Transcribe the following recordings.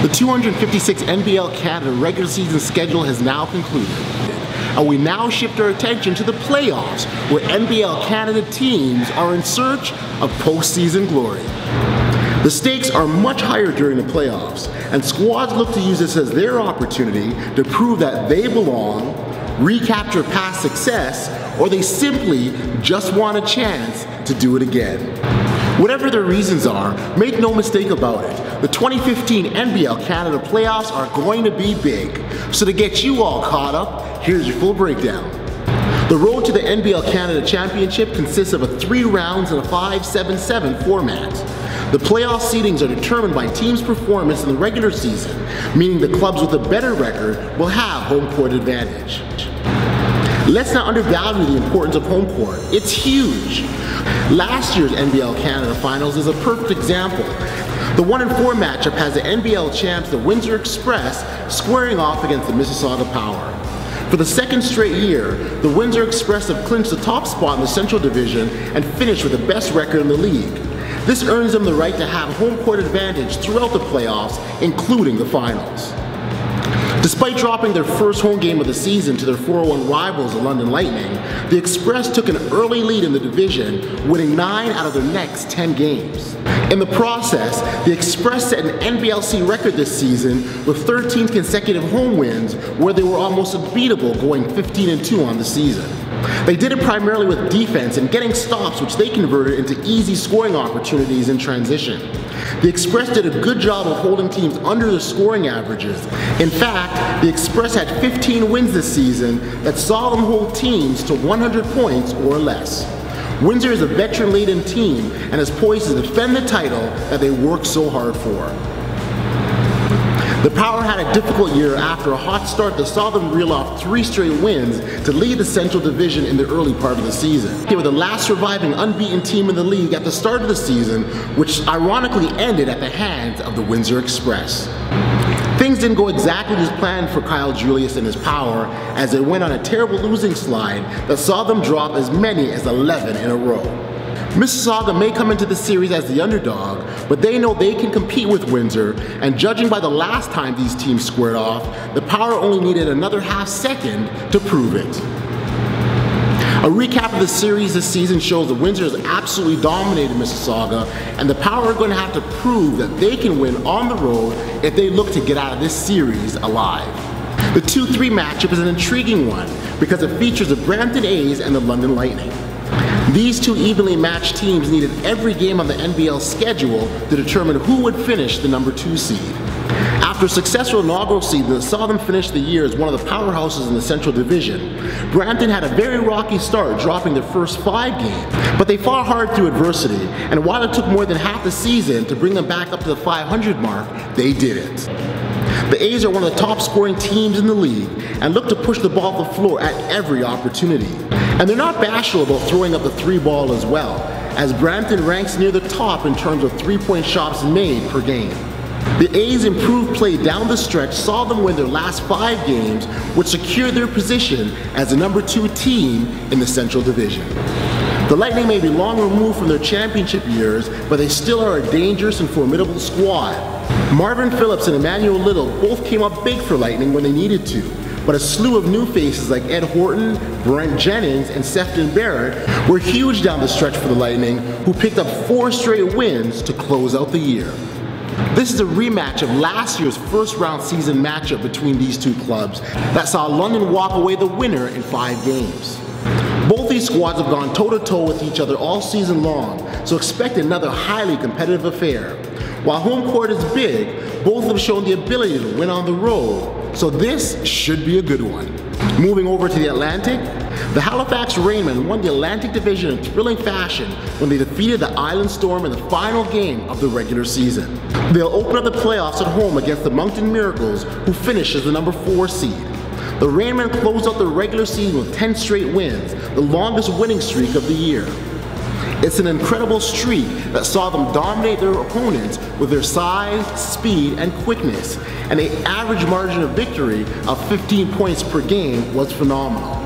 The 256 NBL Canada regular season schedule has now concluded, and we now shift our attention to the playoffs, where NBL Canada teams are in search of postseason glory. The stakes are much higher during the playoffs, and squads look to use this as their opportunity to prove that they belong, recapture past success, or they simply just want a chance to do it again. Whatever their reasons are, make no mistake about it, the 2015 NBL Canada playoffs are going to be big. So to get you all caught up, here's your full breakdown. The road to the NBL Canada Championship consists of 3 rounds in a 5-7-7 format. The playoff seedings are determined by teams' performance in the regular season, meaning the clubs with a better record will have home court advantage. Let's not undervalue the importance of home court. It's huge. Last year's NBL Canada Finals is a perfect example. The 1-4 matchup has the NBL champs, the Windsor Express, squaring off against the Mississauga Power. For the second straight year, the Windsor Express have clinched the top spot in the Central Division and finished with the best record in the league. This earns them the right to have home court advantage throughout the playoffs, including the finals. Despite dropping their first home game of the season to their 4-1 rivals, the London Lightning, the Express took an early lead in the division, winning 9 out of their next 10 games. In the process, the Express set an NBLC record this season with 13 consecutive home wins, where they were almost unbeatable, going 15-2 on the season. They did it primarily with defense and getting stops, which they converted into easy scoring opportunities in transition. The Express did a good job of holding teams under their scoring averages. In fact, the Express had 15 wins this season that saw them hold teams to 100 points or less. Windsor is a veteran-laden team and is poised to defend the title that they worked so hard for. The Power had a difficult year after a hot start that saw them reel off 3 straight wins to lead the Central Division in the early part of the season. They were the last surviving unbeaten team in the league at the start of the season, which ironically ended at the hands of the Windsor Express. Things didn't go exactly as planned for Kyle Julius and his Power, as they went on a terrible losing slide that saw them drop as many as 11 in a row. Mississauga may come into the series as the underdog, but they know they can compete with Windsor, and judging by the last time these teams squared off, the Power only needed another half second to prove it. A recap of the series this season shows that Windsor has absolutely dominated Mississauga, and the Power are going to have to prove that they can win on the road if they look to get out of this series alive. The 2-3 matchup is an intriguing one because it features the Brampton A's and the London Lightning. These 2 evenly matched teams needed every game on the NBL schedule to determine who would finish the number 2 seed. After a successful inaugural season that saw them finish the year as one of the powerhouses in the Central Division, Brampton had a very rocky start, dropping their first 5 games. But they fought hard through adversity, and while it took more than half the season to bring them back up to the 500 mark, they did it. The A's are one of the top scoring teams in the league and look to push the ball off the floor at every opportunity. And they're not bashful about throwing up the 3 ball as well, as Brampton ranks near the top in terms of 3-point shots made per game. The A's improved play down the stretch saw them win their last 5 games, which secured their position as the number 2 team in the Central Division. The Lightning may be long removed from their championship years, but they still are a dangerous and formidable squad. Marvin Phillips and Emmanuel Little both came up big for Lightning when they needed to, but a slew of new faces like Ed Horton, Brent Jennings, and Sefton Barrett were huge down the stretch for the Lightning, who picked up 4 straight wins to close out the year. This is a rematch of last year's first-round season matchup between these 2 clubs that saw London walk away the winner in 5 games. Both these squads have gone toe-to-toe with each other all season long, so expect another highly competitive affair. While home court is big, both have shown the ability to win on the road, so this should be a good one. Moving over to the Atlantic, the Halifax Rainmen won the Atlantic Division in thrilling fashion when they defeated the Island Storm in the final game of the regular season. They'll open up the playoffs at home against the Moncton Miracles, who finished as the number 4 seed. The Rainmen closed out their regular season with 10 straight wins, the longest winning streak of the year. It's an incredible streak that saw them dominate their opponents with their size, speed, and quickness, and the average margin of victory of 15 points per game was phenomenal.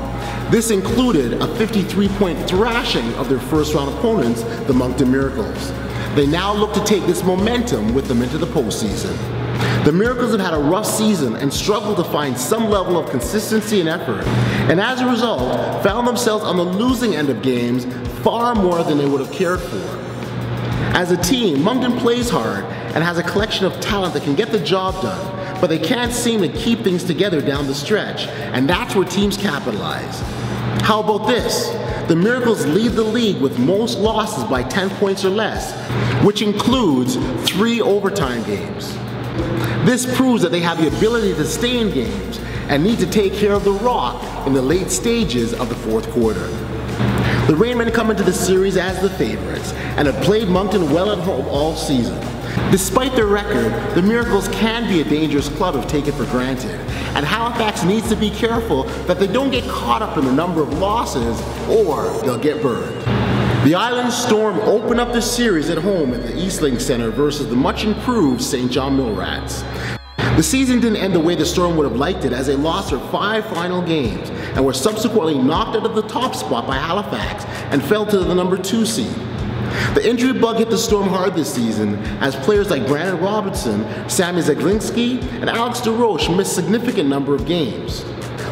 This included a 53-point thrashing of their first-round opponents, the Moncton Miracles. They now look to take this momentum with them into the postseason. The Miracles have had a rough season and struggled to find some level of consistency and effort, and as a result, found themselves on the losing end of games far more than they would have cared for. As a team, Moncton plays hard and has a collection of talent that can get the job done, but they can't seem to keep things together down the stretch, and that's where teams capitalize. How about this? The Miracles lead the league with most losses by 10 points or less, which includes 3 overtime games. This proves that they have the ability to stay in games and need to take care of the rock in the late stages of the fourth quarter. The Rainmen come into the series as the favorites and have played Moncton well at home all season. Despite their record, the Miracles can be a dangerous club if taken for granted, and Halifax needs to be careful that they don't get caught up in the number of losses or they'll get burned. The Island Storm open up the series at home at the Eastlink Center versus the much improved St. John Millrats. The season didn't end the way the Storm would have liked it, as they lost their 5 final games and were subsequently knocked out of the top spot by Halifax and fell to the number 2 seed. The injury bug hit the Storm hard this season, as players like Brandon Robinson, Sammy Zaglinski, and Alex DeRoche missed a significant number of games.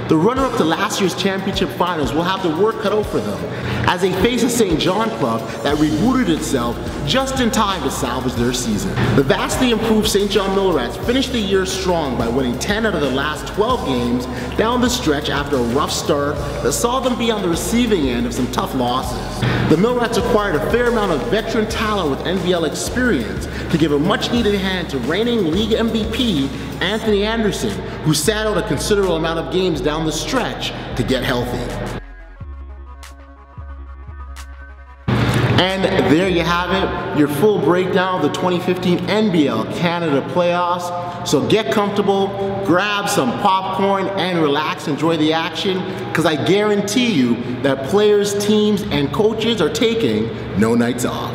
The runner-up to last year's championship finals will have their work cut out for them, as they face a St. John club that rebooted itself just in time to salvage their season. The vastly improved St. John Millrats finished the year strong by winning 10 out of the last 12 games down the stretch after a rough start that saw them be on the receiving end of some tough losses. The Millrats acquired a fair amount of veteran talent with NBL experience to give a much-needed hand to reigning league MVP Anthony Anderson, who sat out a considerable amount of games down the stretch to get healthy. And there you have it, your full breakdown of the 2015 NBL Canada playoffs. So get comfortable, grab some popcorn, and relax, enjoy the action, because I guarantee you that players, teams, and coaches are taking no nights off.